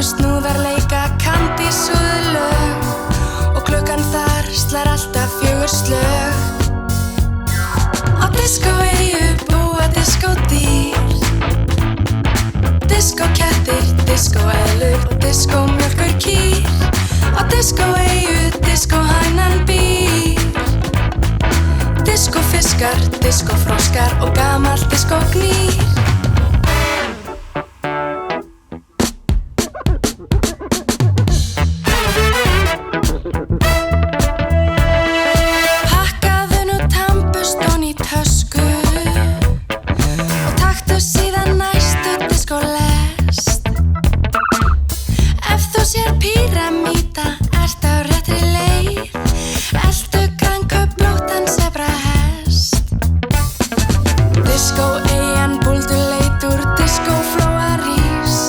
snúðar leika kandísuð lög og klukkan þar slær alltaf 4 slög. Á diskóeyju búa diskódýr, diskókettir, diskóeðlur og diskómjólkurkýr. Á diskóeyju diskóhænan býr, diskófiskar, diskófroskar og gamalt diskógnýr. Pakkaðu nú tannburstón í tösku og taktu síðan næstu diskólest. Ef þú sér píramída, ert á réttri leið. Eltu grannköflóttan sebrahest. Diskóeyjan búlduleit úr diskóflóarís.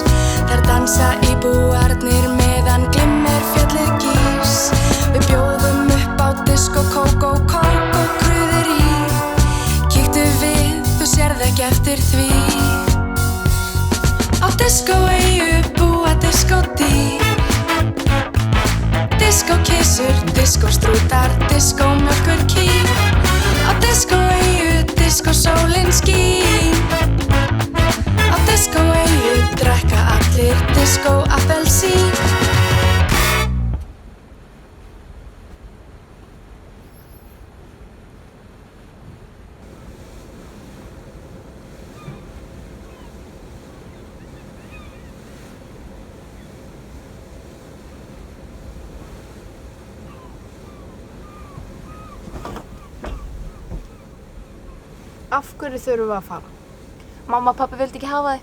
Þar dansa íbúarnir meðan glimmer fjallið gís. Við bjóðum upp á diskókók og kók og kruðir í. Kíktu við, þú sérð ekki eftir því. Á diskóeyju búa diskódýr, diskókissur, diskóstrútar, diskómjólkurkýr. Á diskóeyju diskósólin skín. Á diskóeyju drekka allir diskóappelsín. Af hverju þurfum við að fara? Mamma og pabbi vildi ekki hafa þig.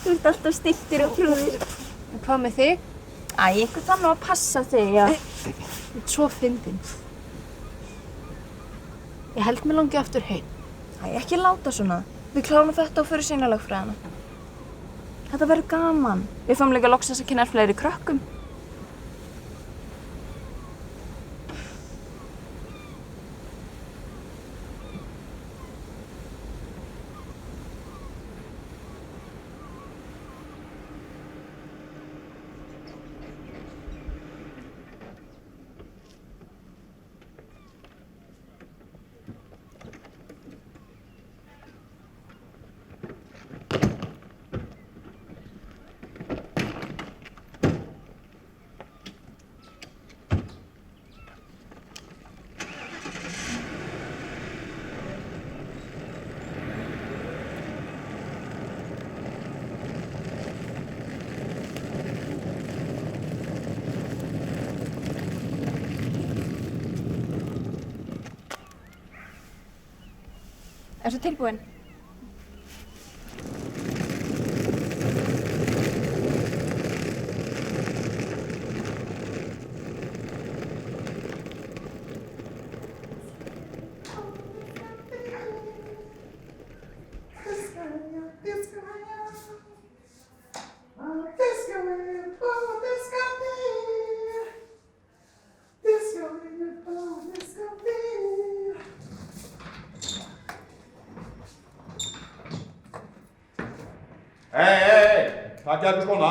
Þú ert alltaf stilltir og prúðir. En hvað með þig? Æ, einhvern þannig að passa þig, já. Þú ert svo fyndin. Ég held mig langi aftur heim. Æ, ekki láta svona. Við klárum þetta og fyrir sýnalögfræðina. Þetta verður gaman. Við fáum líka loksins að kynna fleiri krökkum. Ertu tilbúin? Hvað gerðu skóna?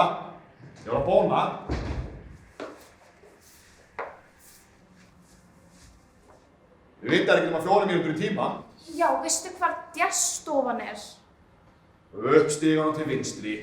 Ég var að bóna. Við vitar ekki um 4 mínútur í tíma. Já, veistu hvar jazzstofan er? Uppstígan til vinstri.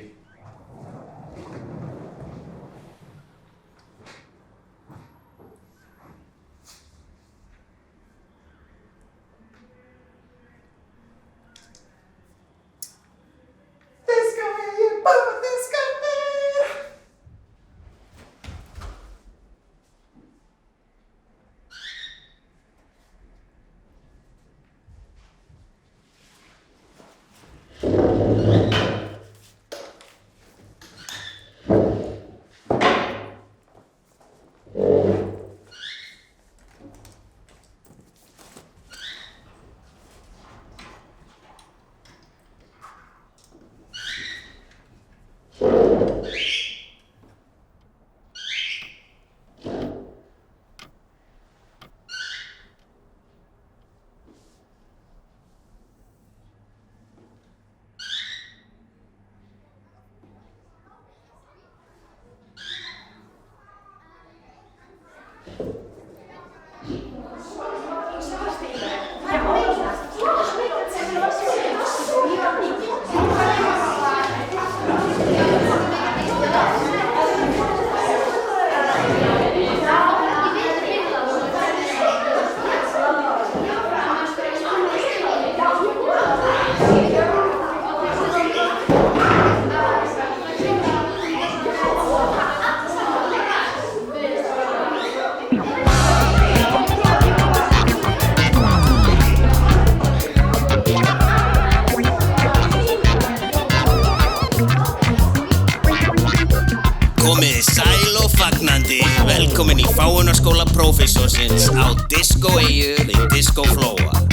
Komiði sæl og fagnandi, velkomin í fáunaskóla prófessorsins á Disco-eyju við Disco-flóa.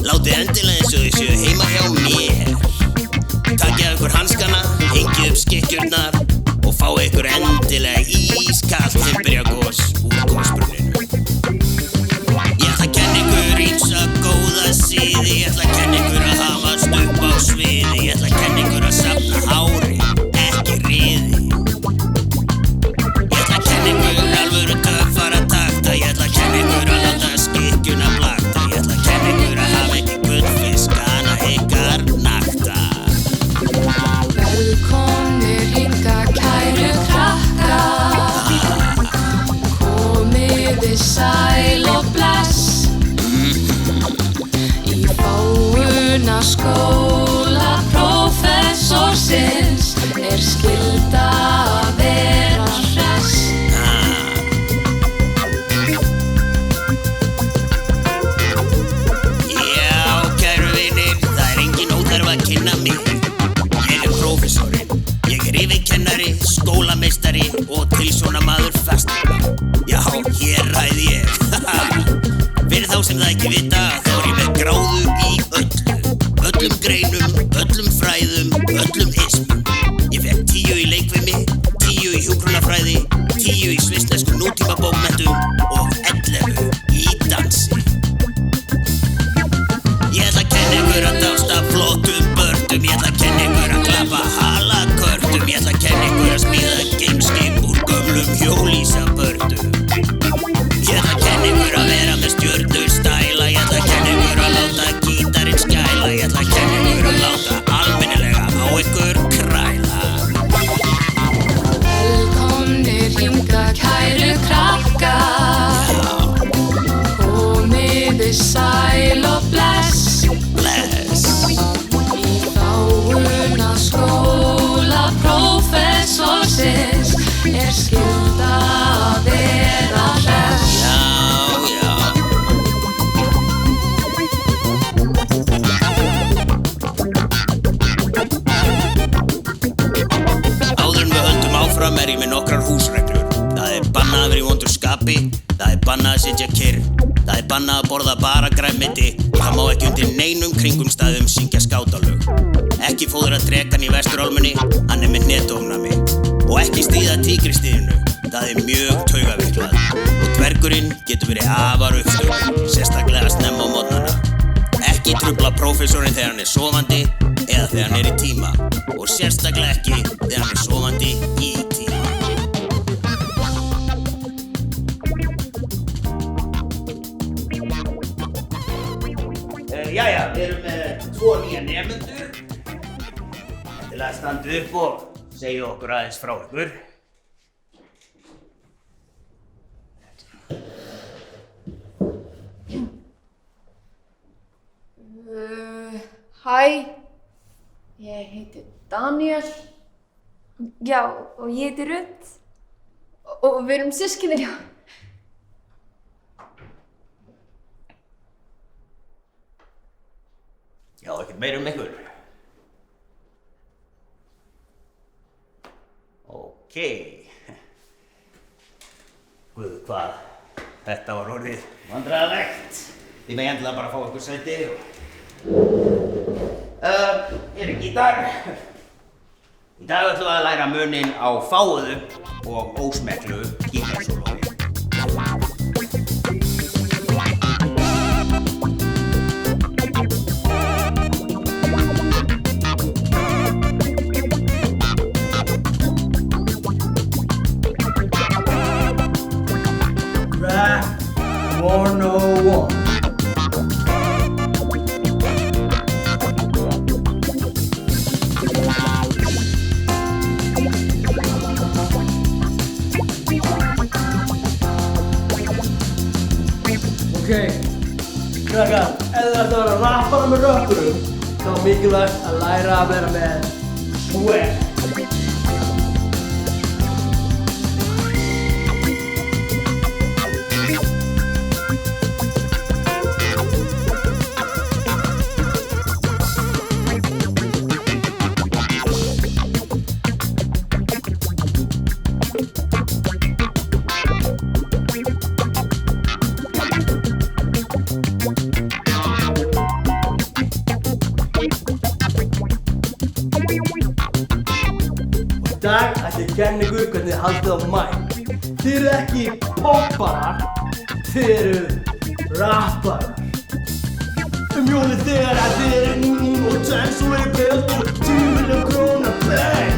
Látið endilega eins og þið séu heima hjá mér. Takið af ykkur hanskana, hengið upp skikkjurnar og fáið ykkur endilega ískalt himberjagos úr gosbrunninu. Ég ætla að kenna ykkur ýmsa góða siði, ég ætla að kenna ykkur að hamast upp á sviði, ég ætla að kenna ykkur að safna hári, ekki riði. Alvöru töffara takta, ég ætla að kenna ykkur að láta skikkjuna blakta, ég ætla að kenna ykkur að hafa ekki gullfiskana ykkar nakta. Velkomnir hingað kæru krakkar, komiði sæl og bless. Í fáunaskóla prófessorsins skylda að vera hress. Skólameistari og tilsjónamaður fastnema. Já, hér ræð ég. Fyrir þá sem það ekki vita, þá ég með gráðu í öllu. Öllum greinum, öllum fræðum, öllum ismum. Ég fekk 10 í leikfimi, 10 í hjúkrunarfræði, 10 í svissneskum nútímabókmenntum og 11 í dansi. Ég ætla að kenna ykkur að dásta flottum börnum, ég ætla að kenna ykkur að klappa halakörtum, ég ætla að kenna ykkur að smíða gameskip úr gömlum hjólísabörnum. Ég ætla að kenna ykkur að vera með stjörnustæla, ég ætla að kenna ykkur að láta gítarinn skæla, ég ætla að kenna ykkur að láta almennilega á ykkur kræla. Velkomnir hingað kæru krakkar, komiði sæl og bless. Í fáunaskóla prófessorsins skylda að vera hress. Áður en við höldum áfram ég með nokkrar húsreglur. Það bannað að vera í vondur skapi, það bannað að sitja kyrr, það bannað að borða bara grænmeti og það má ekki undir neinum kringumstæðum syngja skátalög. Ekki fóðra drekann í Vesturálmunni, hann með hnetofnami. Og ekki stríða tígrisdýrinu, það mjög taugaveiklað. Og dvergurinn getur verið afar uppstökkur, sérstaklega snemma á morgnana. Ekki trufla prófessorinn þegar hann sofandi eða þegar hann í tíma. Og sérstaklega ekki þegar hann sofandi í tíma. Jæja, við erum með 2 nýja nemendur. Til að standa upp og segja okkur aðeins frá ykkur. Hæ, ég heiti Daniel. Já, og ég heiti Ruth. Og við erum systkinir, já. Já, ekkert meira ykkur. Ókei. Guð, hvað? Þetta var orðið vandræðalegt. Þið megið endilega bara fá ykkur sæti. Hér gítar. Í dag ætlum við að læra muninn á fáuðu og ósmekklu gítarsólói. 101. Ok, krakkar, ef þið ættu að vera rappara með röppurum, þá er mikilvægt að læra að vera með swag. Í dag ætla ég að kenna ykkur hvernig þið haldið á mæk. Þið eru ekki popparar, þið eru rapparar. Mjólið þegar að þið eru og tæn svo er belt og 10 milljón krónar bang.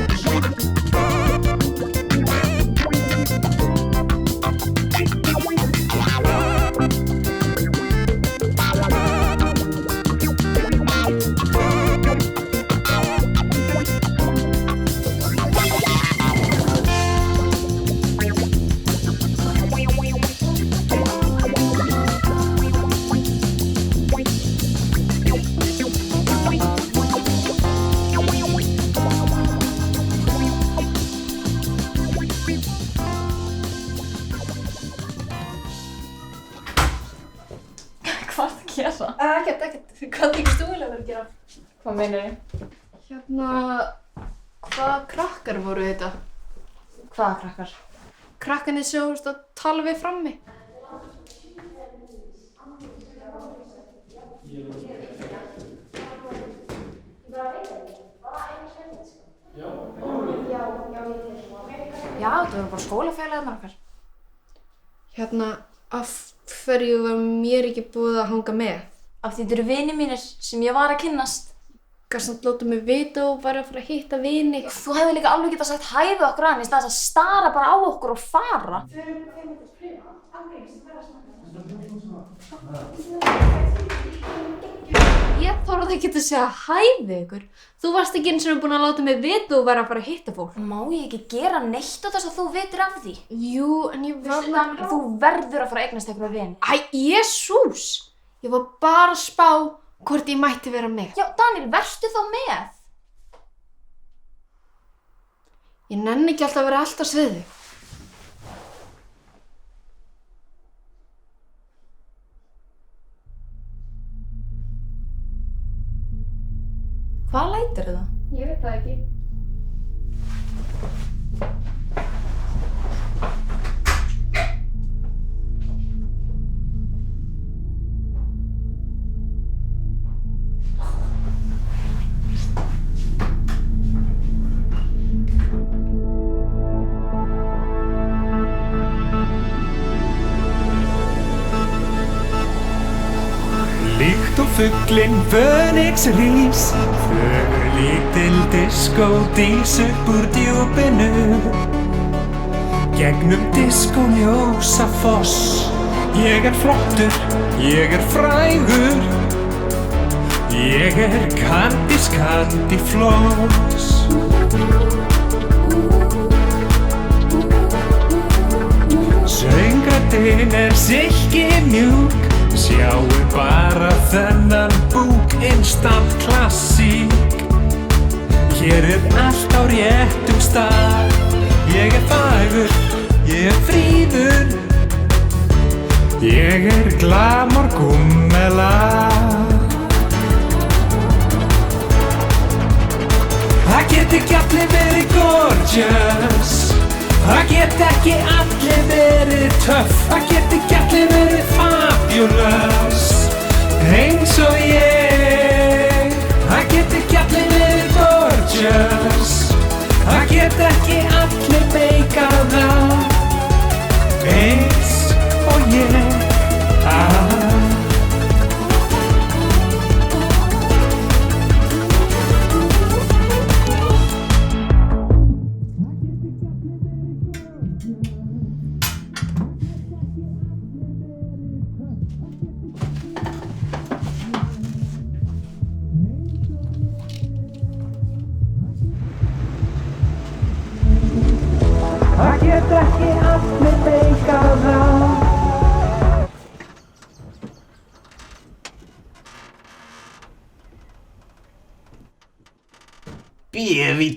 Hvað ertu að gera? Ekkert. Hvað þykist þú vilja vera að gera? Hvað meinar ég? Hérna, hvaða krakkar voru þetta? Hvaða krakkar? Krakkarnir sjóðust að tala við frammi. Já, þetta voru bara skólafélagarnir okkar. Hérna, af hverju var mér ekki búið að hanga með? Af því þetta eru vinir mínir sem ég var að kynnast. Gast láta mig vita og bara að fara að hitta vini. Þú hefði líka alveg getað sagt hæ við okkur aðeins í stað þess að stara bara á okkur og fara. Ég þorði ekki að segja hæ við ykkur. Þú varst ekki eins og búin að láta mig vita og vera að fara að hitta fólk. Má ég ekki gera neitt á þess að þú vitir af því? Jú, en ég var bara... Þú verður að fara að eignast einhverja vin. Æ, Jesús! Ég var bara að spá hvort ég mætti vera með. Já, Daniel, vertu þá með. Ég nenni ekki alltaf að vera alltaf sviði. Hvað lætur það? Ég veit það ekki. Líkt og fuglinn Fönix rís, fögur lítil diskódís upp úr djúpinu. Gegnum diskóljósa foss, ég er flottur, ég er frægur. Ég er Candice Söngradinn er silki mjúk, sjáu bara þennan búk, instant klassík. Hér er allt á réttum stað, ég er fagur, ég er fríður. Ég er glamour gúmmela. Það get ekki allir verið gorgeous, það get ekki allir verið töff, það get ekki allir verið fabulous eins og ég. Það get ekki allir verið gorgeous, það get ekki allir meikað það eins og ég.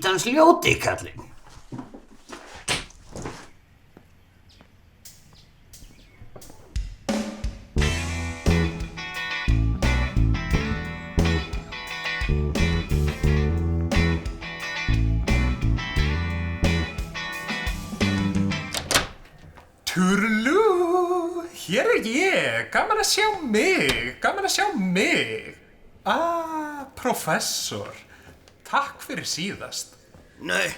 skítans ljóti, kallinn. Turlú, hér ég, gaman að sjá mig. Prófessor, takk fyrir síðast. Nei,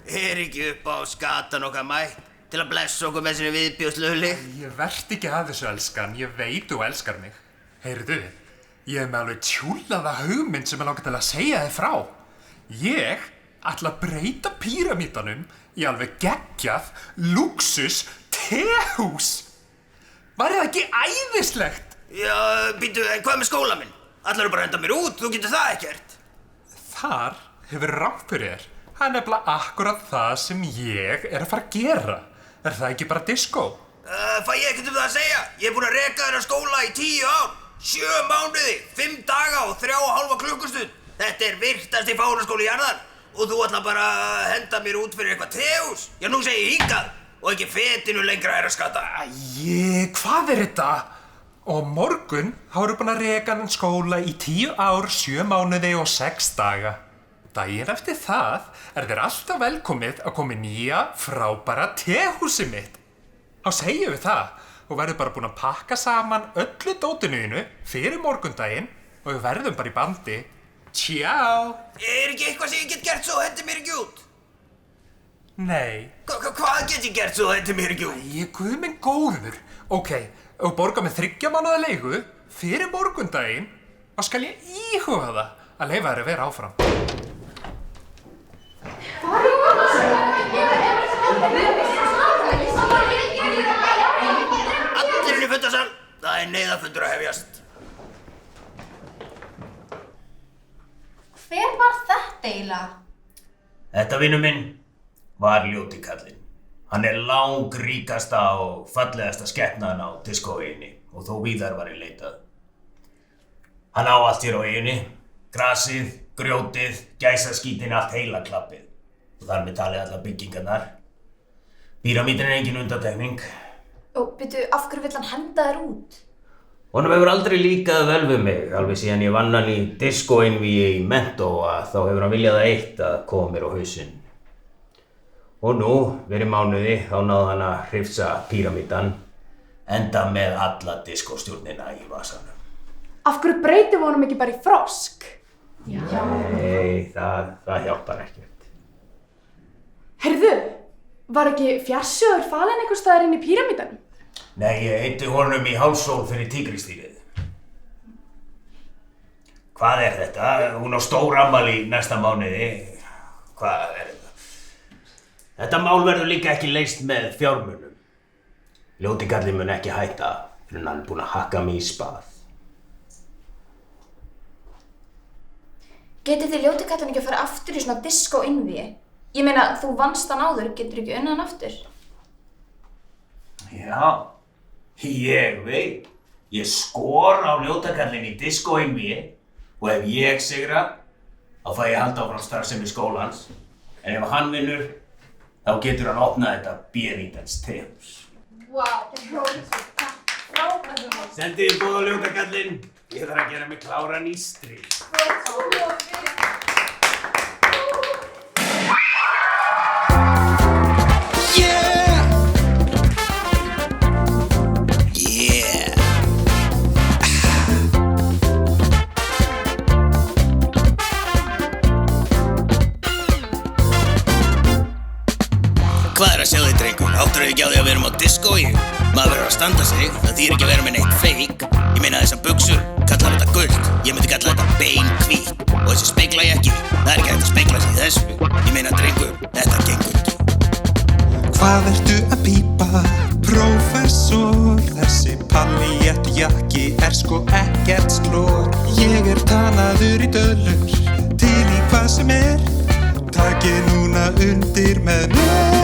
ekki upp á skatan okkar mætt til að blessa okkur með sinni viðbjóðslöfli. Ég vert ekki að þessu, elskan, ég veit þú elskar mig. Heyrðu, ég hef með alveg tjúllaða hugmynd sem ég langar til að segja þér frá. Ég ætla að breyta píramídanum í alveg geggjað, lúxus, tehús. Væri það ekki æðislegt? Já, býtu, en hvað með skóla minn? Ætlarðu bara að henda mér út, þú getur það ekkert. Þar hefur rangt fyrir þér. Það er nefnilega akkurat það sem ég er að fara að gera. Er það ekki bara diskó? Fæ ég ekkert það að segja? Ég er búinn að reka þennan skóla í 10 ár. 7 mánuði, 5 daga og 3,5 klukkustund. Þetta er virtasti fánaskóli jarðar. Og þú ætla bara að henda mér út fyrir eitthvað tehús. Já, nú segi ég hingað. Og ekki fetinu lengra herraskata. Hvað er þetta? Og morgun háru búin að reka þennan skóla í 10 ár, 7 mánuði og 6 daga. Daginn eftir það er þér alltaf velkomið að koma í nýja, frábæra tehúsi mitt. Þá segjum við það og verðum bara búin að pakka saman öllu dótinuðinu fyrir morgundaginn og við verðum bara í bandi. Tjá! Ekki eitthvað sem ég get gert svo hendi mér ekki út? Nei. Hvað get ég gert svo hendi mér ekki út? Guð minn góður. Ókei, ef þú borgar með 3 mánaða leigu fyrir morgundaginn, þá skal ég íhuga það að leyfa þér að vera áfram. Allir inn í fundarsal. Það er neyðarfundur að hefjast. Hver var þetta eiginlega? Þetta vinur minn var ljóti kallinn. Hann er langríkasta og fallegasta skepnan á diskóeyjunni og þó víðar var í leitað. Hann á allt hér á eyjunni, grasið, grjótið, gæsaskítin, allt heila klappið. Og þar með talið allar byggingarnar. Píramídin er engin undantekning. Og byrju, af hverju vill hann henda þér út? Honum hefur aldrei líkað vel við mig, alveg síðan ég vann hann í diskóeinvíi í Mentó að þá hefur hann viljað það eitt að koma mér á hausinn. Og nú, fyrir mánuði, þá náði hann að hrifsa píramídan, enda með alla diskóstjórnina í vasanum. Af hverju breytum við honum ekki bara í frosk? Nei, það hjálpar ekkert. Heyrðu, var ekki fjarsjóður falinn einhvers staðar inn í píramídanum? Nei, ég heiti honum í hálsól fyrir tígristýrið. Hvað er þetta? Hún á stórafmæli næsta mánuði. Hvað er þetta? Þetta mál verður líka ekki leyst með fjármunum. Ljóti kallinn mun ekki hætta fyrir hann er búinn að hakka mig í spað. Getið þið ljóti kallinn ekki að fara aftur í svona diskó-innvíi? Ég meina, þú vannst hann áður, getur ekki unnið hann aftur? Já, ég veit. Ég skor á ljótakallinn í diskó-innvíi og ef ég sigra, þá fæ ég halda áfram starfsemi skólans. En ef hann vinnur, þá getur hann opnað þetta B-vítans tehús. Sendið góð á ljótakallinn. Ég þarf að gera mig kláran í stríð. Hvað er að sjá þig, drengur? Átturðu ekki á því að við erum á diskói? Maður verður að standa sig, það þýðir ekki að vera með neitt feik. Ég meina þessar buxur, kallar þetta gult, ég myndi kalla þetta beinhvítt. Og þessi spegla ég ekki, það er ekki hægt að spegla sig í þessu. Ég meina, drengur, þetta gengur ekki. Hvað ertu að pípa, prófessor? Þessi paljettjakki er sko ekkert slor. Ég er talaður í dölur, til í hvað sem er. Takið núna undir með mér.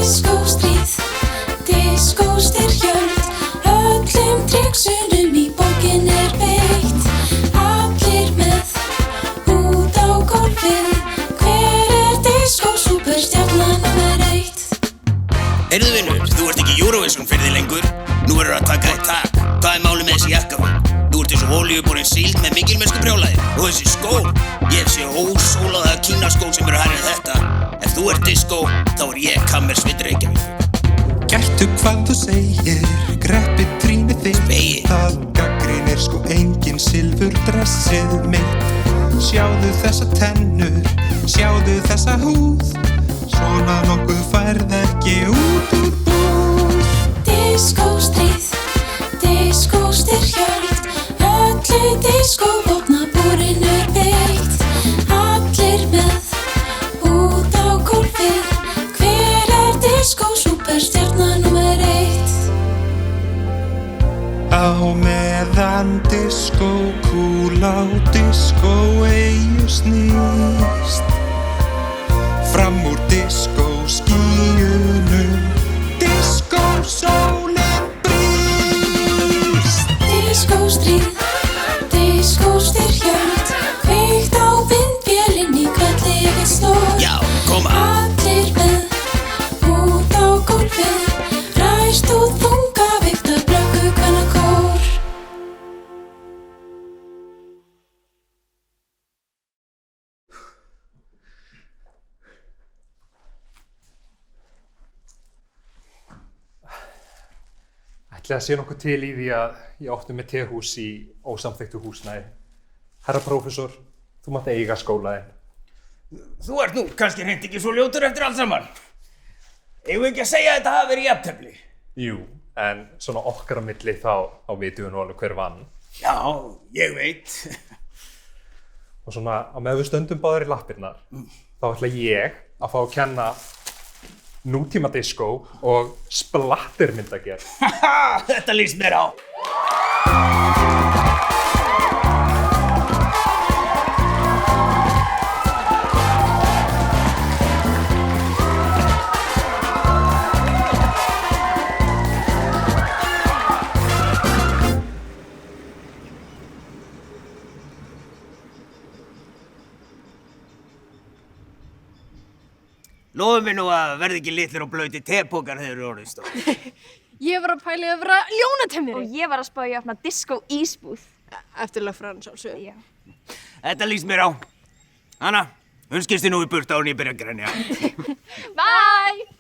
Diskóstríð, diskóstyrjöld, öllum tricksunum í bókin er beitt. Allir með út á gólfið. Heyrðu vinur, þú ert ekki Eurovision fyrir þig lengur. Nú verður að taka eitt tak. Hvað er málið með þessi jakkaföt? Þú ert eins og olíuborin síld með mikilmennsku brjálæði. Og þessi skó, ég hef séð ósólaða kínaskó sem eru hærri en þetta. Ef þú ert disco, þá er ég Kammersveit Reykjavík. Gættu hvað þú segir, greppi trínið þitt. Það gagnrýnir sko engin silfurdressið mitt. Sjáðu þessa tennur, sjáðu þessa húð. Svona nokkuð færð ekki út úr búð. Diskóstríð, diskóstyrjöld, öllu diskóvopnabúrinu er beitt. Allir með út á gólfið, hver er diskósúperstjarna númer 1? Á meðan diskókúl á diskóeyju snýst. Fram úr diskóskýjunum, diskósólin brýst. Diskóstríð, diskóstyrjöld, kveikt á vindvélinni hvelli við slóð. Já, koma. Allir með út á gólfið, ræst út þungavíkta blökku kvennakór. Ætli það sé nokkuð til í því að ég átti með tehús í ósamþykktu húsnæði. Herra prófessor, þú mátt eiga skólaðinn. Þú ert nú kannski hreint ekki svo ljótur eftir allt saman. Eigum við ekki að segja að þetta hafi verið jafntefli? Jú, en svona okkar á milli þá vitum við nú alveg hver vann. Já, ég veit. Og svona á meðan við stöndum báðar í lappirnar, þá ætla ég að fá að kenna nútíma diskó og splattermyndagerð. Haha, þetta líst mér á. Lofum mér nú að verði ekki litlir og blauti tepokar þegar eru orðið stór. Ég var að pæla í að vera ljónatemjari. Og ég var að spá í að opna diskó-ísbúð. Eftir lögfræðin sjálfsögðu. Já. Þetta líst mér á. Anna, hunskist þið nú í burt áður en ég byrja að grenja. Bye!